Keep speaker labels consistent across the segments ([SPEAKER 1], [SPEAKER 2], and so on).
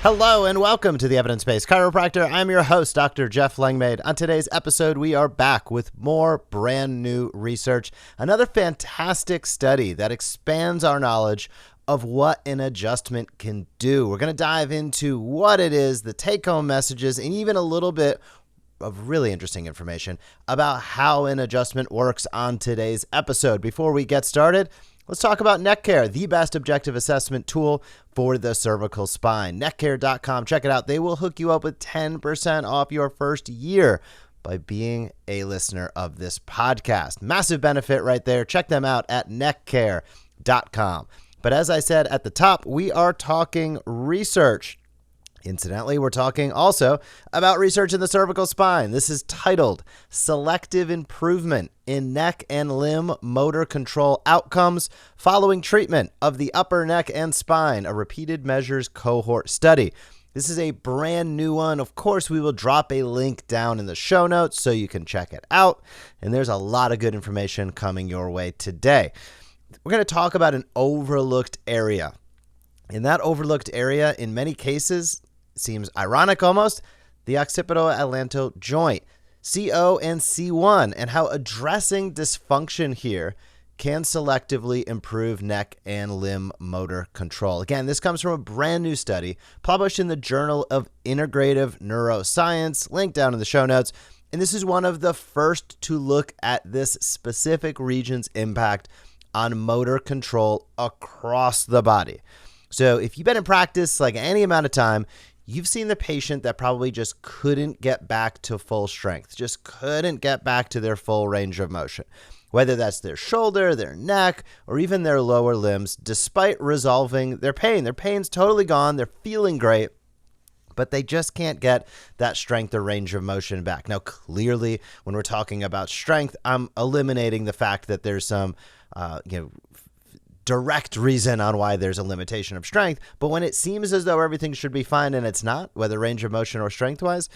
[SPEAKER 1] Hello and welcome to the Evidence-Based Chiropractor. I'm your host, Dr. Jeff Langmaid. On today's episode, we are back with more brand new research, another fantastic study that expands our knowledge of what an adjustment can do. We're going to dive into what it is, the take-home messages, and even a little bit of really interesting information about how an adjustment works on today's episode. Before we get started, let's talk about NeckCare, the best objective assessment tool for the cervical spine. Neckcare.com. Check it out. They will hook you up with 10% off your first year by being a listener of this podcast. Massive benefit right there. Check them out at neckcare.com. But as I said at the top, we are talking research. Incidentally, we're talking also about research in the cervical spine. This is titled Selective Improvement in Neck and Limb Motor Control Outcomes Following Treatment of the Upper Neck and Spine, a repeated measures cohort study. This is a brand new one. Of course, we will drop a link down in the show notes so you can check it out. And there's a lot of good information coming your way today. We're going to talk about an overlooked area. In that overlooked area, in many cases, seems ironic almost, the occipital-atlanto joint, CO and C1, and how addressing dysfunction here can selectively improve neck and limb motor control. Again, this comes from a brand new study published in the Journal of Integrative Neuroscience, link down in the show notes. And this is one of the first to look at this specific region's impact on motor control across the body. So if you've been in practice like any amount of time, you've seen the patient that probably just couldn't get back to full strength, just couldn't get back to their full range of motion, whether that's their shoulder, their neck, or even their lower limbs, despite resolving their pain. Their pain's totally gone. They're feeling great, but they just can't get that strength or range of motion back. Now, clearly, when we're talking about strength, I'm eliminating the fact that there's some, direct reason on why there's a limitation of strength. But when it seems as though everything should be fine and it's not, whether range of motion or strength-wise,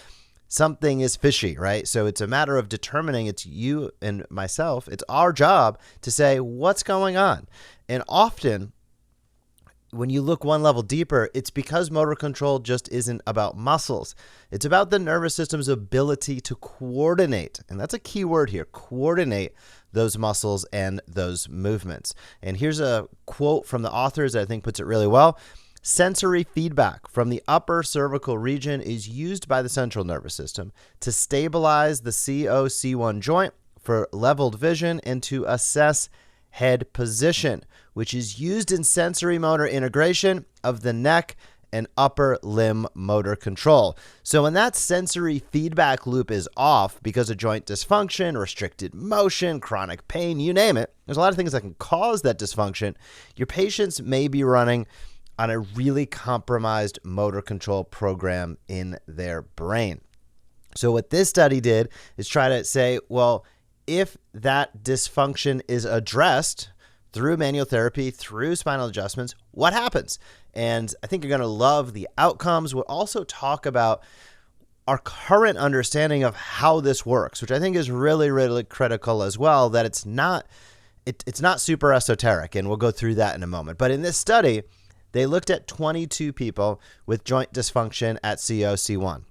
[SPEAKER 1] something is fishy, right? So it's a matter of determining, it's you and myself, it's our job to say, what's going on? And often, when you look one level deeper, it's because motor control just isn't about muscles. It's about the nervous system's ability to coordinate. And that's a key word here, coordinate those muscles and those movements. And here's a quote from the authors that I think puts it really well. Sensory feedback from the upper cervical region is used by the central nervous system to stabilize the CO-C1 joint for leveled vision and to assess head position, which is used in sensory motor integration of the neck and upper limb motor control. So when that sensory feedback loop is off because of joint dysfunction, restricted motion, chronic pain, you name it, there's a lot of things that can cause that dysfunction. Your patients may be running on a really compromised motor control program in their brain. So what this study did is try to say, well, if that dysfunction is addressed through manual therapy, through spinal adjustments, what happens? And I think you're going to love the outcomes. We'll also talk about our current understanding of how this works, which I think is really, really critical as well, that it's not super esoteric, and we'll go through that in a moment. But in this study, they looked at 22 people with joint dysfunction at CO-C1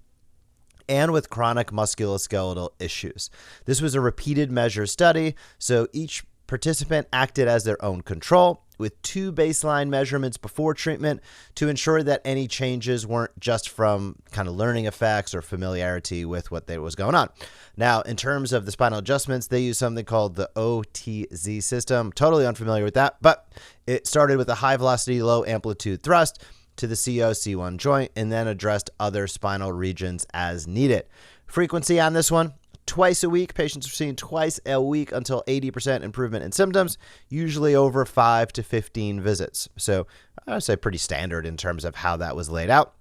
[SPEAKER 1] and with chronic musculoskeletal issues. This was a repeated measure study, so each participant acted as their own control with 2 baseline measurements before treatment to ensure that any changes weren't just from kind of learning effects or familiarity with what was going on. Now, in terms of the spinal adjustments, they use something called the OTZ system. Totally unfamiliar with that, but it started with a high velocity, low amplitude thrust to the CO-C1 joint and then addressed other spinal regions as needed. Frequency on this one, twice a week. Patients are seen twice a week until 80% improvement in symptoms, usually over 5 to 15 visits. So I would say pretty standard in terms of how that was laid out.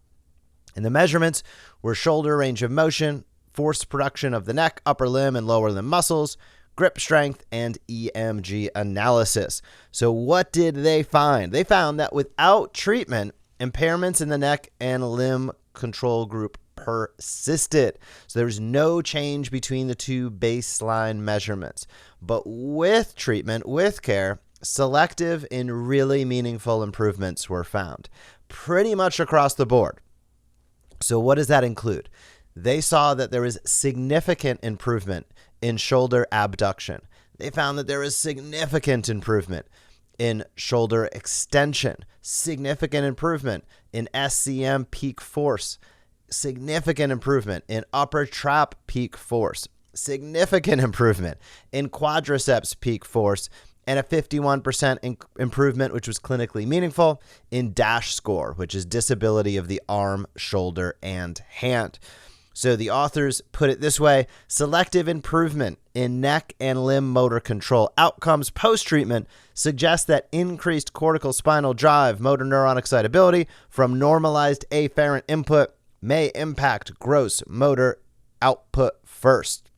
[SPEAKER 1] And the measurements were shoulder range of motion, force production of the neck, upper limb and lower limb muscles, grip strength, and EMG analysis. So what did they find? They found that without treatment, impairments in the neck and limb control group persisted. So there's no change between the 2 baseline measurements. But with treatment, with care, selective and really meaningful improvements were found pretty much across the board. So what does that include? They saw that there was significant improvement in shoulder abduction. They found that there was significant improvement in shoulder extension, significant improvement in SCM peak force, significant improvement in upper trap peak force, significant improvement in quadriceps peak force, and a 51% improvement, which was clinically meaningful, in DASH score, which is disability of the arm, shoulder, and hand. So the authors put it this way: selective improvement in neck and limb motor control outcomes post-treatment suggests that increased cortical spinal drive, motor neuron excitability from normalized afferent input may impact gross motor output first.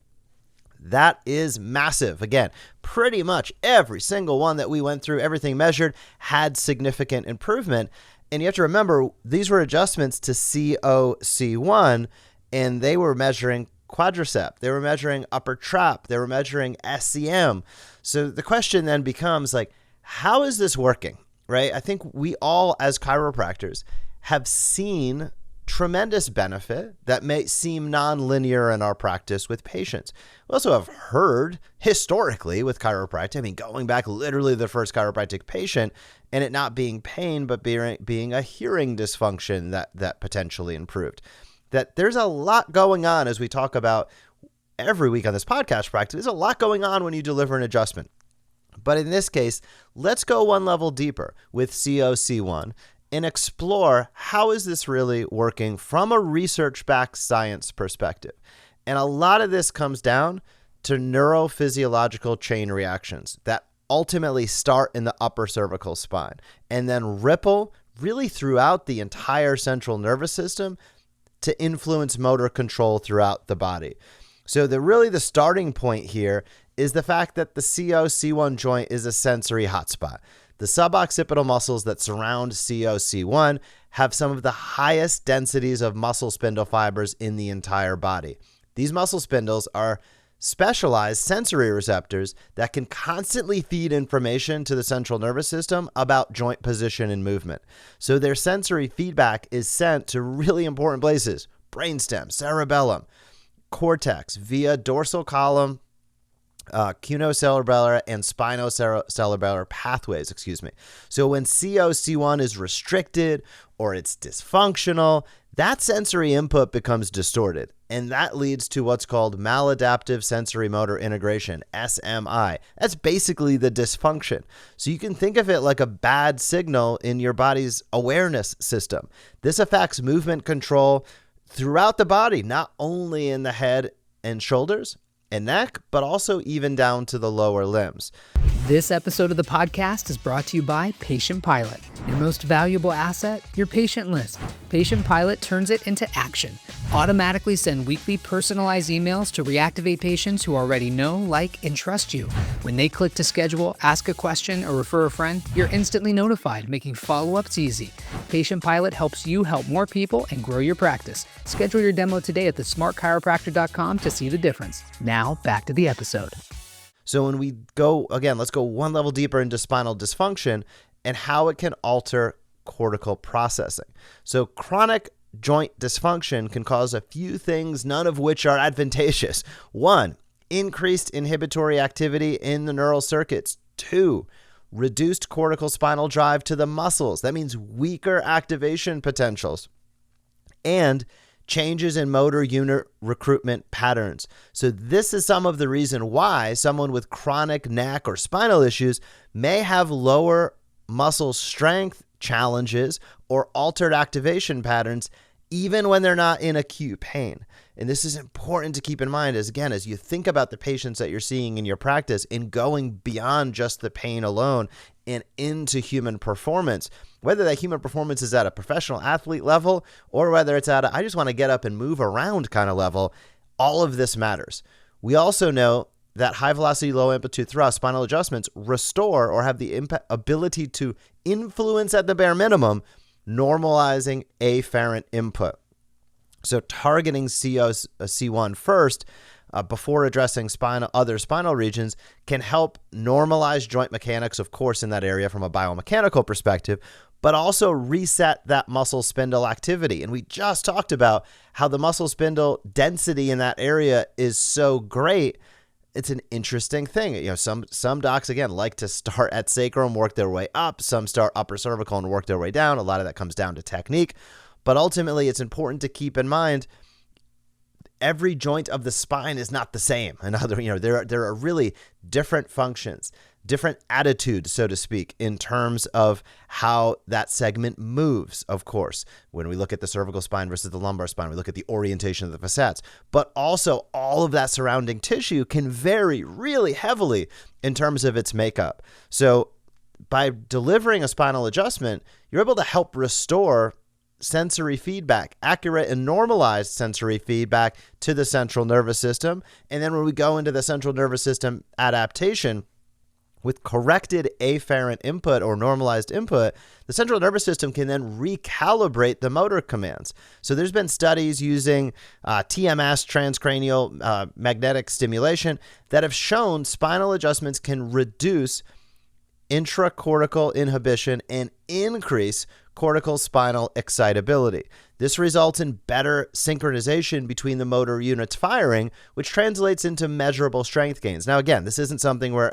[SPEAKER 1] That is massive. Again, pretty much every single one that we went through, everything measured, had significant improvement. And you have to remember, these were adjustments to COC1, and they were measuring quadricep, they were measuring upper trap, they were measuring SCM. So the question then becomes like, how is this working, right? I think we all, as chiropractors, have seen tremendous benefit that may seem non-linear in our practice with patients. We also have heard historically with chiropractic, I mean, going back literally the first chiropractic patient, and it not being pain, but being a hearing dysfunction that potentially improved. That there's a lot going on, as we talk about every week on this podcast practice. There's a lot going on when you deliver an adjustment. But in this case, let's go one level deeper with COC1 and explore how is this really working from a research-backed science perspective. And a lot of this comes down to neurophysiological chain reactions that ultimately start in the upper cervical spine and then ripple really throughout the entire central nervous system to influence motor control throughout the body. So the starting point here is the fact that the COC1 joint is a sensory hotspot. The suboccipital muscles that surround COC1 have some of the highest densities of muscle spindle fibers in the entire body. These muscle spindles are specialized sensory receptors that can constantly feed information to the central nervous system about joint position and movement. So their sensory feedback is sent to really important places: brainstem, cerebellum, cortex, via dorsal column, cunocerebellar and spinocerebellar pathways, So when COC1 is restricted or it's dysfunctional, that sensory input becomes distorted, and that leads to what's called maladaptive sensory motor integration, SMI. That's basically the dysfunction. So you can think of it like a bad signal in your body's awareness system. This affects movement control throughout the body, not only in the head and shoulders and neck, but also even down to the lower limbs.
[SPEAKER 2] This episode of the podcast is brought to you by Patient Pilot. Your most valuable asset, your patient list. Patient Pilot turns it into action. Automatically send weekly personalized emails to reactivate patients who already know, like, and trust you. When they click to schedule, ask a question, or refer a friend, you're instantly notified, making follow-ups easy. Patient Pilot helps you help more people and grow your practice. Schedule your demo today at thesmartchiropractor.com to see the difference. Now, back to the episode.
[SPEAKER 1] So when we go, again, let's go one level deeper into spinal dysfunction and how it can alter cortical processing. So chronic joint dysfunction can cause a few things, none of which are advantageous. 1, increased inhibitory activity in the neural circuits. 2, reduced cortical spinal drive to the muscles. That means weaker activation potentials. And changes in motor unit recruitment patterns. So this is some of the reason why someone with chronic neck or spinal issues may have lower muscle strength challenges or altered activation patterns even when they're not in acute pain. And this is important to keep in mind as you think about the patients that you're seeing in your practice and going beyond just the pain alone and into human performance, whether that human performance is at a professional athlete level or whether it's at a, I just want to get up and move around kind of level, all of this matters. We also know that high velocity, low amplitude thrust spinal adjustments restore or have the ability to influence at the bare minimum normalizing afferent input. So targeting C1 first before addressing other spinal regions can help normalize joint mechanics, of course, in that area from a biomechanical perspective, but also reset that muscle spindle activity. And we just talked about how the muscle spindle density in that area is so great. It's an interesting thing. You know, some docs, again, like to start at sacrum, work their way up. Some start upper cervical and work their way down. A lot of that comes down to technique. But ultimately, it's important to keep in mind every joint of the spine is not the same. There are really different functions, different attitudes, so to speak, in terms of how that segment moves, of course. When we look at the cervical spine versus the lumbar spine, we look at the orientation of the facets, but also all of that surrounding tissue can vary really heavily in terms of its makeup. So by delivering a spinal adjustment, you're able to help restore sensory feedback, accurate and normalized sensory feedback to the central nervous system. And then when we go into the central nervous system adaptation, with corrected afferent input or normalized input, the central nervous system can then recalibrate the motor commands. So there's been studies using TMS, transcranial magnetic stimulation, that have shown spinal adjustments can reduce intracortical inhibition and increase cortical spinal excitability. This results in better synchronization between the motor units firing, which translates into measurable strength gains. Now, again, this isn't something where,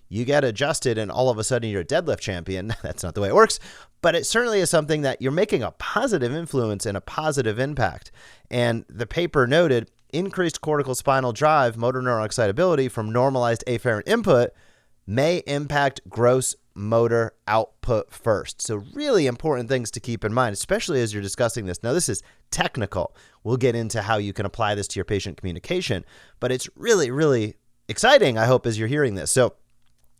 [SPEAKER 1] you get adjusted and all of a sudden you're a deadlift champion. That's not the way it works, but it certainly is something that you're making a positive influence and a positive impact. And the paper noted increased cortical spinal drive, motor neural excitability from normalized afferent input may impact gross motor output first. So really important things to keep in mind, especially as you're discussing this. Now, this is technical. We'll get into how you can apply this to your patient communication, but it's really, really exciting, I hope, as you're hearing this. So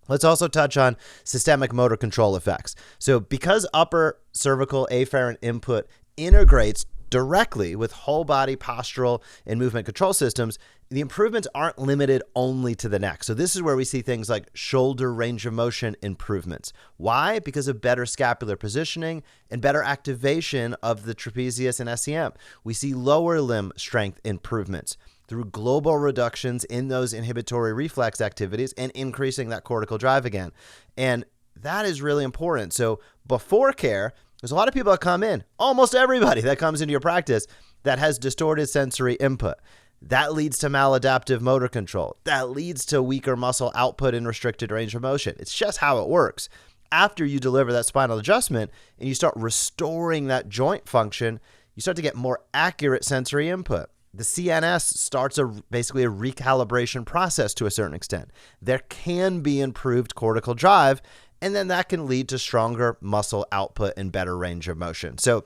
[SPEAKER 1] let's also touch on systemic motor control effects. So because upper cervical afferent input integrates directly with whole body postural and movement control systems, the improvements aren't limited only to the neck. So this is where we see things like shoulder range of motion improvements. Why? Because of better scapular positioning and better activation of the trapezius and SCM. We see lower limb strength improvements through global reductions in those inhibitory reflex activities and increasing that cortical drive again. And that is really important. So before care, there's a lot of people that come in, almost everybody that comes into your practice, that has distorted sensory input. That leads to maladaptive motor control. That leads to weaker muscle output and restricted range of motion. It's just how it works. After you deliver that spinal adjustment and you start restoring that joint function, you start to get more accurate sensory input. The CNS starts basically a recalibration process to a certain extent. There can be improved cortical drive, and then that can lead to stronger muscle output and better range of motion. So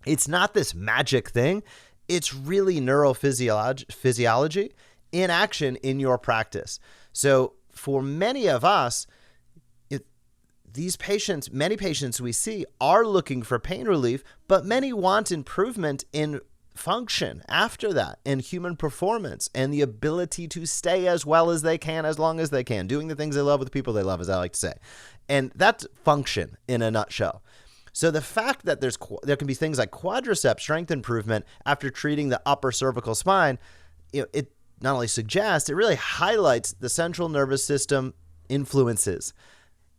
[SPEAKER 1] it's not this magic thing. It's really neurophysiology in action in your practice. So for many of us, many patients we see are looking for pain relief, but many want improvement in function after that, and human performance, and the ability to stay as well as they can, as long as they can, doing the things they love with the people they love, as I like to say. And that's function in a nutshell. So the fact that there can be things like quadricep strength improvement after treating the upper cervical spine, it not only suggests, it really highlights the central nervous system influences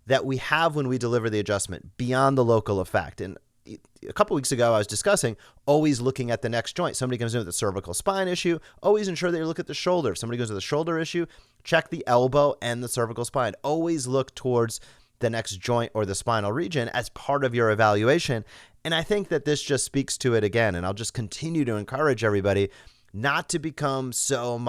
[SPEAKER 1] that we have when we deliver the adjustment beyond the local effect. And a couple weeks ago, I was discussing always looking at the next joint. Somebody comes in with a cervical spine issue, always ensure that you look at the shoulder. If somebody goes with a shoulder issue, check the elbow and the cervical spine. Always look towards the next joint or the spinal region as part of your evaluation. And I think that this just speaks to it again. And I'll just continue to encourage everybody not to become so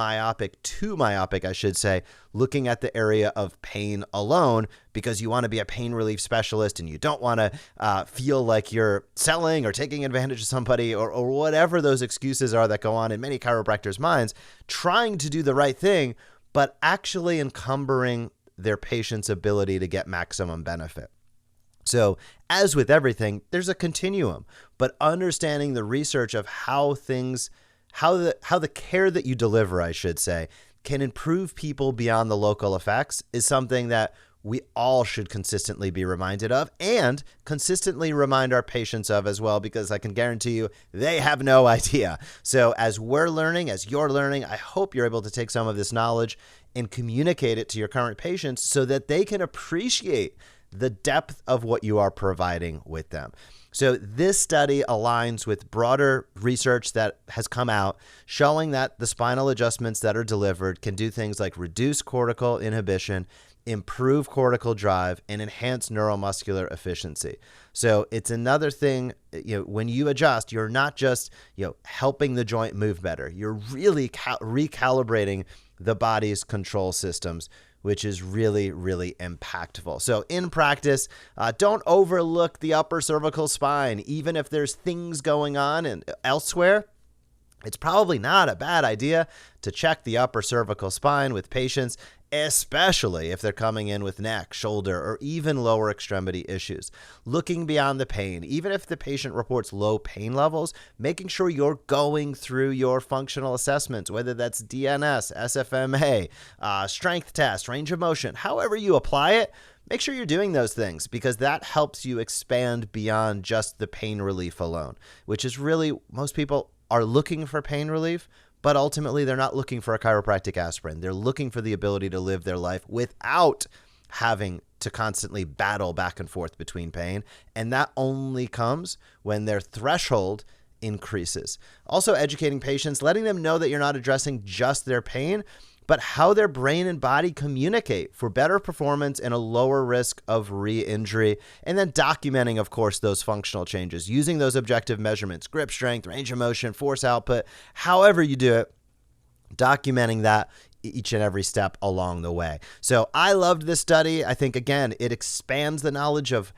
[SPEAKER 1] too myopic, I should say, looking at the area of pain alone, because you want to be a pain relief specialist and you don't want to feel like you're selling or taking advantage of somebody or whatever those excuses are that go on in many chiropractors' minds, trying to do the right thing, but actually encumbering their patient's ability to get maximum benefit. So as with everything, there's a continuum, but understanding the research of how the care that you deliver, I should say, can improve people beyond the local effects is something that we all should consistently be reminded of, and consistently remind our patients of as well, because I can guarantee you they have no idea. So as we're learning, as you're learning, I hope you're able to take some of this knowledge and communicate it to your current patients so that they can appreciate the depth of what you are providing with them. So this study aligns with broader research that has come out showing that the spinal adjustments that are delivered can do things like reduce cortical inhibition, improve cortical drive, and enhance neuromuscular efficiency. So it's another thing, when you adjust, you're not just, helping the joint move better. You're really recalibrating the body's control systems, which is really, really impactful. So in practice, don't overlook the upper cervical spine. Even if there's things going on and elsewhere, it's probably not a bad idea to check the upper cervical spine with patients, especially if they're coming in with neck, shoulder, or even lower extremity issues. Looking beyond the pain, even if the patient reports low pain levels, making sure you're going through your functional assessments, whether that's DNS, SFMA, strength test, range of motion, however you apply it, make sure you're doing those things because that helps you expand beyond just the pain relief alone, which is really, most people are looking for pain relief, but ultimately they're not looking for a chiropractic aspirin. They're looking for the ability to live their life without having to constantly battle back and forth between pain. And that only comes when their threshold increases. Also educating patients, letting them know that you're not addressing just their pain, but how their brain and body communicate for better performance and a lower risk of re-injury. And then documenting, of course, those functional changes, using those objective measurements, grip strength, range of motion, force output, however you do it, documenting that each and every step along the way. So I loved this study. I think, again, it expands the knowledge of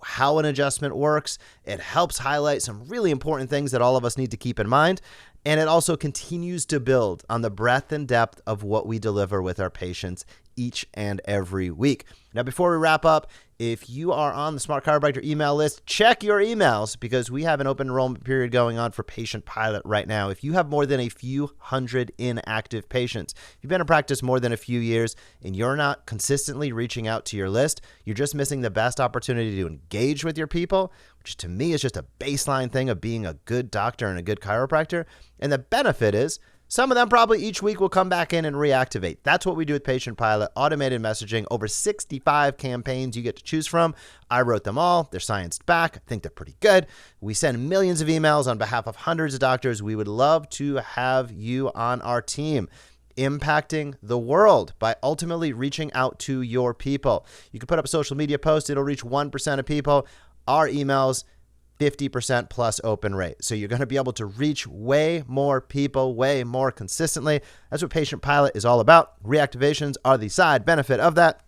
[SPEAKER 1] how an adjustment works. It helps highlight some really important things that all of us need to keep in mind. And it also continues to build on the breadth and depth of what we deliver with our patients each and every week. Now, before we wrap up, if you are on the Smart Chiropractor email list, check your emails because we have an open enrollment period going on for Patient Pilot right now. If you have more than a few hundred inactive patients, if you've been in practice more than a few years and you're not consistently reaching out to your list, you're just missing the best opportunity to engage with your people, which to me is just a baseline thing of being a good doctor and a good chiropractor. And the benefit is some of them probably each week will come back in and reactivate. That's what we do with Patient Pilot, automated messaging, over 65 campaigns you get to choose from. I wrote them all. They're scienced back. I think they're pretty good. We send millions of emails on behalf of hundreds of doctors. We would love to have you on our team, impacting the world by ultimately reaching out to your people. You can put up a social media post. It'll reach 1% of people. Our emails, 50% plus open rate. So you're going to be able to reach way more people, way more consistently. That's what Patient Pilot is all about. Reactivations are the side benefit of that.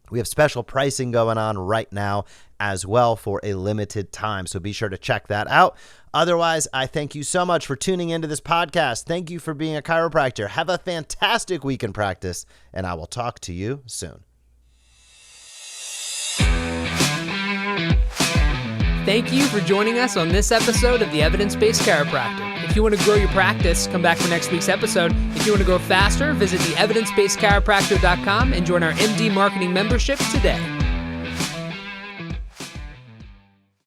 [SPEAKER 1] We have special pricing going on right now as well for a limited time. So be sure to check that out. Otherwise, I thank you so much for tuning into this podcast. Thank you for being a chiropractor. Have a fantastic week in practice, and I will talk to you soon.
[SPEAKER 2] Thank you for joining us on this episode of the Evidence-Based Chiropractor. If you want to grow your practice, come back for next week's episode. If you want to grow faster, visit the evidencebasedchiropractor.com and join our MD Marketing membership today.